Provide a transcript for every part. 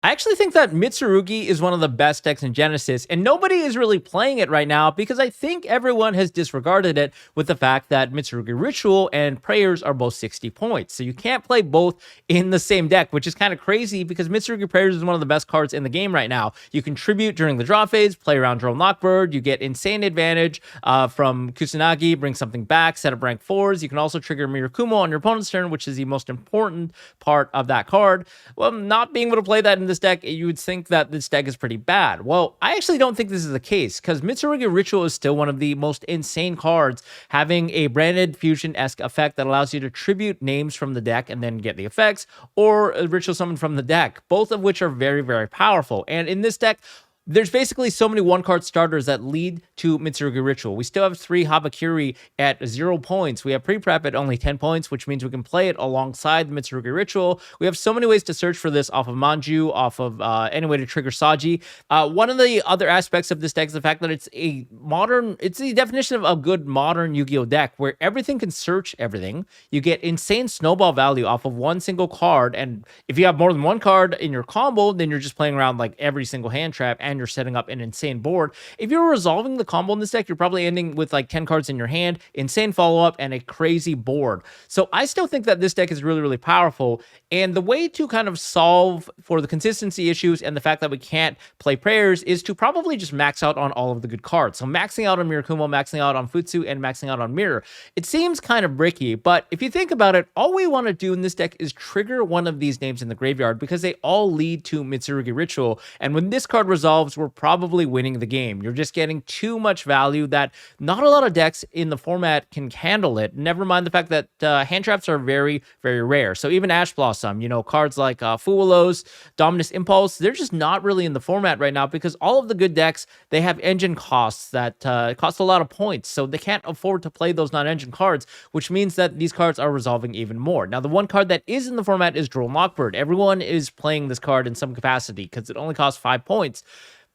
I actually think that Mitsurugi is one of the best decks in Genesis, and nobody is really playing it right now because I think everyone has disregarded it with the fact that Mitsurugi Ritual and Prayers are both 60 points. So you can't play both in the same deck, which is kind of crazy because Mitsurugi Prayers is one of the best cards in the game right now. You contribute during the draw phase, play around Drone Lockbird, you get insane advantage from Kusanagi, bring something back, set up rank 4s. You can also trigger Mirakumo on your opponent's turn, which is the most important part of that card. Well, not being able to play that in this deck, you would think that this deck is pretty bad. Well, I actually don't think this is the case because Mitsurugi Ritual is still one of the most insane cards, having a branded fusion-esque effect that allows you to tribute names from the deck and then get the effects, or a ritual summon from the deck, both of which are very, very powerful. And in this deck, there's basically so many one-card starters that lead to Mitsurugi Ritual. We still have 3 Habakiri at 0 points. We have Pre-Prep at only 10 points, which means we can play it alongside the Mitsurugi Ritual. We have so many ways to search for this off of Manju, off of any way to trigger Saji. One of the other aspects of this deck is the fact that it's the definition of a good modern Yu-Gi-Oh deck where everything can search everything. You get insane snowball value off of one single card, and if you have more than one card in your combo, then you're just playing around like every single hand trap, and you're setting up an insane board. If you're resolving the combo in this deck, you're probably ending with like 10 cards in your hand, insane follow-up, and a crazy board. So I still think that this deck is really, really powerful. And the way to kind of solve for the consistency issues and the fact that we can't play Prayers is to probably just max out on all of the good cards. So maxing out on Mirakumo, maxing out on Futsu, and maxing out on Mirror. It seems kind of bricky, but if you think about it, all we want to do in this deck is trigger one of these names in the graveyard because they all lead to Mitsurugi Ritual. And when this card resolves, we're probably winning the game. You're just getting too much value that not a lot of decks in the format can handle it. Never mind the fact that hand traps are very, very rare. So even Ash Blossom, cards like Fuwalos, Dominus Impulse, they're just not really in the format right now because all of the good decks, they have engine costs that cost a lot of points. So they can't afford to play those non-engine cards, which means that these cards are resolving even more. Now, the one card that is in the format is Drone Lockbird. Everyone is playing this card in some capacity because it only costs 5 points.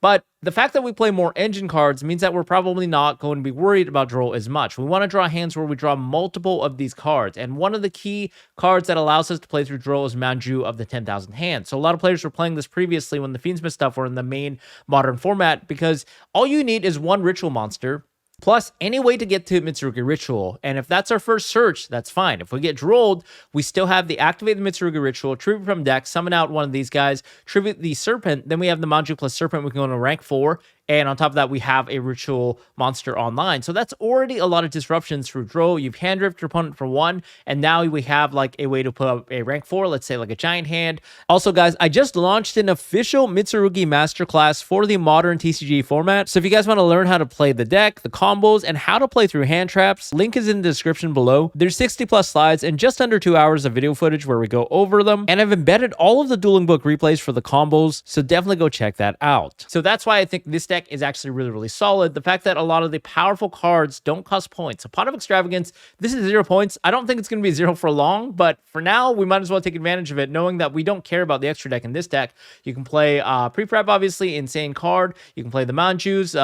But the fact that we play more engine cards means that we're probably not going to be worried about draw as much. We want to draw hands where we draw multiple of these cards. And one of the key cards that allows us to play through draw is Manju of the 10,000 hands. So a lot of players were playing this previously when the Fiendsmith stuff were in the main modern format because all you need is one ritual monster plus any way to get to Mitsurugi Ritual. And if that's our first search, that's fine. If we get drolled, we still have the activate the Mitsurugi Ritual, tribute from deck, summon out one of these guys, tribute the Serpent, then we have the Manju plus Serpent, we can go to rank 4, and on top of that, we have a ritual monster online. So that's already a lot of disruptions through draw. You've hand drift your opponent for 1, and now we have like a way to put up a rank 4, let's say like a giant hand. Also, guys, I just launched an official Mitsurugi masterclass for the modern TCG format. So if you guys want to learn how to play the deck, the combos, and how to play through hand traps, link is in the description below. There's 60 plus slides and just under 2 hours of video footage where we go over them. And I've embedded all of the dueling book replays for the combos, so definitely go check that out. So that's why I think this deck is actually really, really solid. The fact that a lot of the powerful cards don't cost points. A Pot of Extravagance, this is 0 points. I don't think it's going to be 0 for long, but for now, we might as well take advantage of it, knowing that we don't care about the extra deck in this deck. You can play Pre-Prep, obviously, insane card. You can play the Manjus.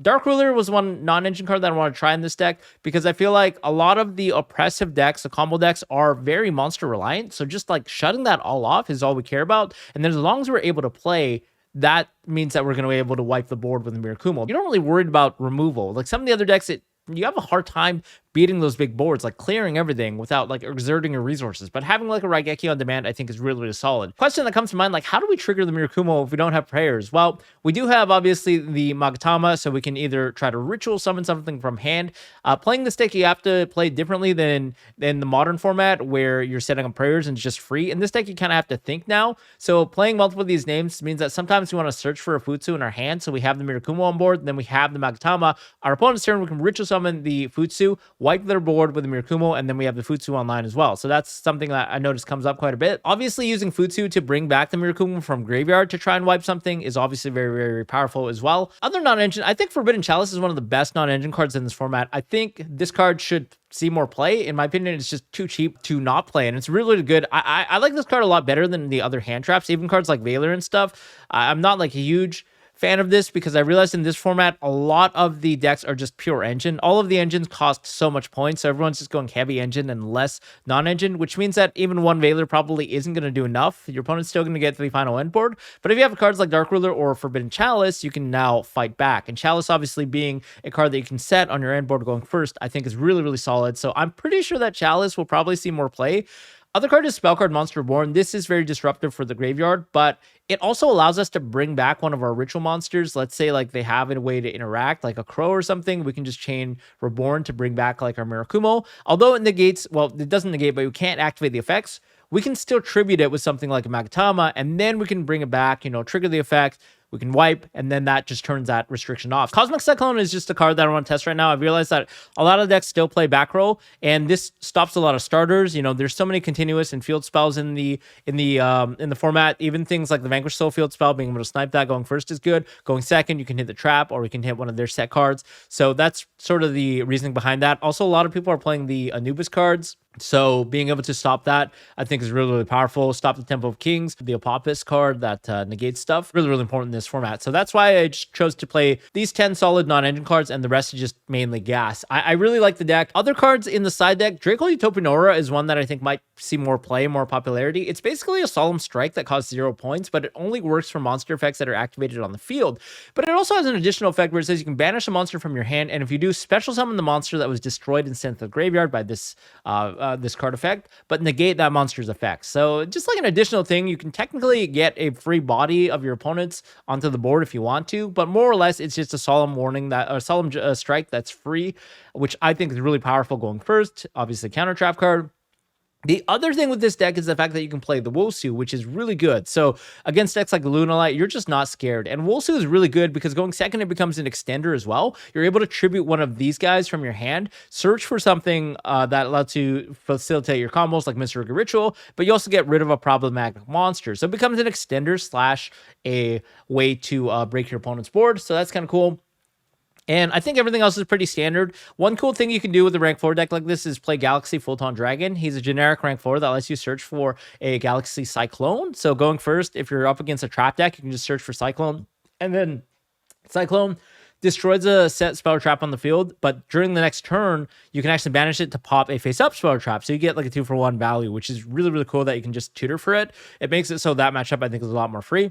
Dark Ruler was one non-engine card that I want to try in this deck because I feel like a lot of the oppressive decks, the combo decks, are very monster reliant. So just like shutting that all off is all we care about. And then as long as we're able to play, that means that we're going to be able to wipe the board with the Mirakumo. You're not really worried about removal. Like some of the other decks, you have a hard time beating those big boards, like clearing everything without like exerting your resources. But having like a Raigeki on demand, I think is really, really solid. Question that comes to mind, like how do we trigger the Mirakumo if we don't have prayers? Well, we do have obviously the Magatama, so we can either try to ritual summon something from hand. Playing this deck, you have to play differently than the modern format where you're setting up prayers and it's just free. In this deck, you kind of have to think now. So playing multiple of these names means that sometimes we want to search for a Futsu in our hand. So we have the Mirakumo on board, then we have the Magatama. Our opponent's turn, we can ritual summon the Futsu, wipe their board with the Mirakumo, and then we have the Futsu online as well. So that's something that I noticed comes up quite a bit. Obviously, using Futsu to bring back the Mirakumo from graveyard to try and wipe something is obviously very, very, very powerful as well. Other non-engine, I think Forbidden Chalice is one of the best non-engine cards in this format. I think this card should see more play. In my opinion, it's just too cheap to not play, and it's really, really good. I like this card a lot better than the other hand traps, even cards like Valor and stuff. I'm not like a huge fan of this because I realized in this format, a lot of the decks are just pure engine. All of the engines cost so much points, so everyone's just going heavy engine and less non-engine, which means that even one Veiler probably isn't going to do enough. Your opponent's still going to get to the final end board, but if you have cards like Dark Ruler or Forbidden Chalice, you can now fight back. And Chalice obviously being a card that you can set on your end board going first, I think is really, really solid. So I'm pretty sure that Chalice will probably see more play. Other card is Spellcard Monster Reborn. This is very disruptive for the graveyard, but it also allows us to bring back one of our ritual monsters. Let's say like they have a way to interact, like a crow or something. We can just chain Reborn to bring back like our Mirakumo. Although it negates, well, it doesn't negate, but you can't activate the effects. We can still tribute it with something like a Magatama, and then we can bring it back, you know, trigger the effect. We can wipe, and then that just turns that restriction off. Cosmic Cyclone is just a card that I want to test right now. I've realized that a lot of decks still play back row, and this stops a lot of starters. You know, there's so many continuous and field spells in the format. Even things like the Vanquish Soul field spell, being able to snipe that going first is good. Going second, you can hit the trap, or we can hit one of their set cards. So that's sort of the reasoning behind that. Also, a lot of people are playing the Anubis cards. So being able to stop that, I think, is really, really powerful. Stop the Temple of Kings, the Apophis card that negates stuff. Really, really important in this format. So that's why I just chose to play these 10 solid non-engine cards, and the rest is just mainly gas. I really like the deck. Other cards in the side deck, Draco Utopian Aura is one that I think might see more play, more popularity. It's basically a Solemn Strike that costs 0 points, but it only works for monster effects that are activated on the field. But it also has an additional effect where it says you can banish a monster from your hand, and if you do, special summon the monster that was destroyed and sent to the graveyard by this card effect, but negate that monster's effects. So just like an additional thing, you can technically get a free body of your opponents onto the board if you want to, but more or less it's just a solemn warning, that a solemn strike that's free, which I think is really powerful going first. Obviously counter trap card. The other thing with this deck is the fact that you can play the Wosu, which is really good. So against decks like Lunalight, you're just not scared. And Wosu is really good because going second, it becomes an extender as well. You're able to tribute one of these guys from your hand, search for something that allows you to facilitate your combos like Mitsurugi Ritual, but you also get rid of a problematic monster. So it becomes an extender slash a way to break your opponent's board. So that's kind of cool. And I think everything else is pretty standard. One cool thing you can do with a rank 4 deck like this is play Galaxy Photon Dragon. He's a generic rank 4 that lets you search for a Galaxy Cyclone. So going first, if you're up against a trap deck, you can just search for Cyclone. And then Cyclone destroys a set spell trap on the field, but during the next turn, you can actually banish it to pop a face-up spell trap. So you get like a 2-for-1 value, which is really, really cool that you can just tutor for it. It makes it so that matchup, I think, is a lot more free.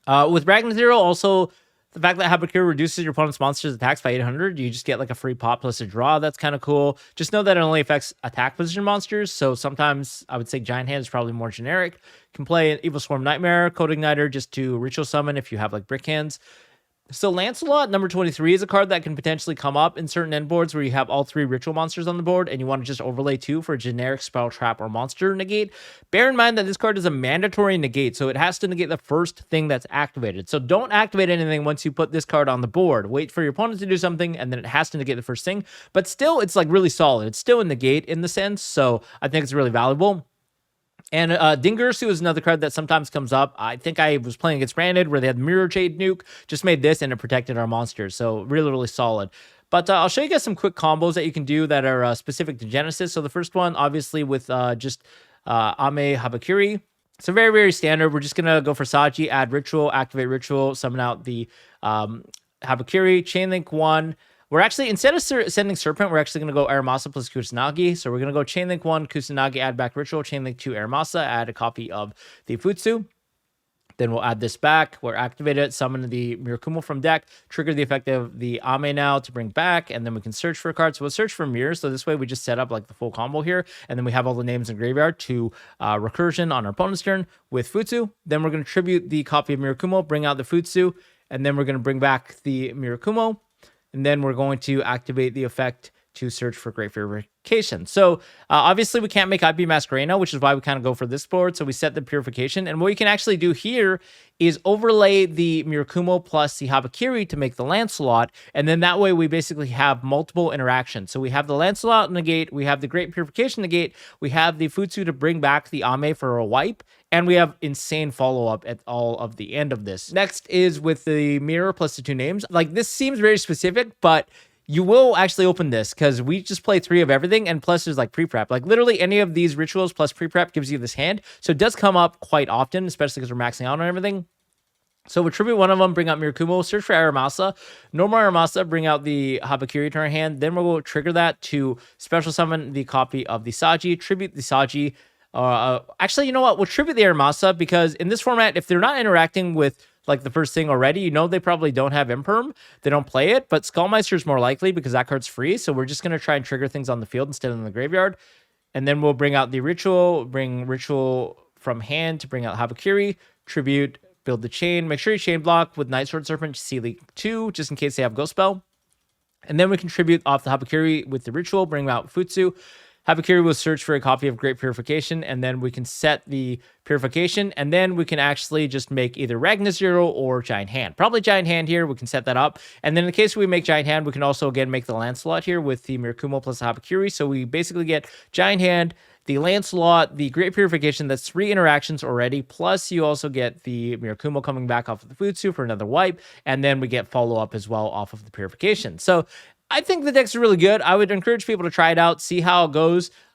With Ragnar Zero, also, the fact that HABAKIRI reduces your opponent's monster's attacks by 800, you just get like a free pop plus a draw. That's kind of cool. Just know that it only affects attack position monsters. So sometimes I would say Giant Hand is probably more generic. You can play an Evil Swarm Nightmare, Code Igniter just to ritual summon if you have like brick hands. So Lancelot, number 23, is a card that can potentially come up in certain end boards where you have all 3 ritual monsters on the board and you want to just overlay 2 for a generic spell trap or monster negate. Bear in mind that this card is a mandatory negate, so it has to negate the first thing that's activated. So don't activate anything once you put this card on the board. Wait for your opponent to do something, and then it has to negate the first thing. But still, it's like really solid. It's still a negate in the sense, so I think it's really valuable. And Dingirsu is another card that sometimes comes up. I think I was playing against Branded where they had Mirror Jade Nuke, just made this and it protected our monsters. So really, really solid. But I'll show you guys some quick combos that you can do that are specific to Genesys. So the first one, obviously, with just Ame HABAKIRI. So very, very standard. We're just going to go for Saji, add Ritual, activate Ritual, summon out the HABAKIRI, Chainlink 1. We're actually, instead of sending Serpent, we're actually going to go Aramasa plus Kusanagi. So we're going to go Chainlink 1, Kusanagi, add back Ritual, Chainlink 2, Aramasa, add a copy of the Futsu. Then we'll add this back. We'll activate it, summon the Mirakumo from deck, trigger the effect of the Ame now to bring back, and then we can search for a card. So we'll search for mirrors. So this way we just set up like the full combo here, and then we have all the names in graveyard to recursion on our opponent's turn with Futsu. Then we're going to tribute the copy of Mirakumo, bring out the Futsu, and then we're going to bring back the Mirakumo. And then we're going to activate the effect to search for Great Purification. So obviously we can't make IP Masquerena, which is why we kind of go for this board. So we set the Purification. And what you can actually do here is overlay the Mirakumo plus the HABAKIRI to make the Lancelot. And then that way we basically have multiple interactions. So we have the Lancelot negate, we have the Great Purification negate, we have the Futsu to bring back the Ame for a wipe, and we have insane follow-up at all of the end of this. Next is with the mirror plus the 2 names. Like, this seems very specific, but you will actually open this because we just play 3 of everything, and plus there's like pre-prep. Like literally any of these rituals plus pre-prep gives you this hand. So it does come up quite often, especially because we're maxing out on everything. So we'll tribute one of them, bring out Mirakumo, search for Aramasa. Normal Aramasa, bring out the Habakiri to our hand. Then we'll trigger that to special summon the copy of the Saji, tribute the Saji. Actually, you know what? We'll tribute the Aramasa because in this format, if they're not interacting with like the first thing already, you know they probably don't have Imperm. They don't play it, but Skullmeister is more likely because that card's free. So we're just going to try and trigger things on the field instead of in the graveyard. And then we'll bring out the Ritual, bring Ritual from hand to bring out Habakiri, tribute, build the chain. Make sure you chain block with Night Sword Serpent, Sealy 2, just in case they have Ghost Spell. And then we contribute off the Habakiri with the Ritual, bring out Futsu. Habakiri will search for a copy of Great Purification, and then we can set the Purification, and then we can actually just make either Ragna Zero or Giant Hand. Probably Giant Hand here, we can set that up. And then in case we make Giant Hand, we can also, again, make the Lancelot here with the Mirakumo plus the Habakiri. So we basically get Giant Hand, the Lancelot, the Great Purification, that's 3 interactions already, plus you also get the Mirakumo coming back off of the Futsu for another wipe, and then we get follow-up as well off of the Purification. So I think the decks are really good. I would encourage people to try it out, see how it goes.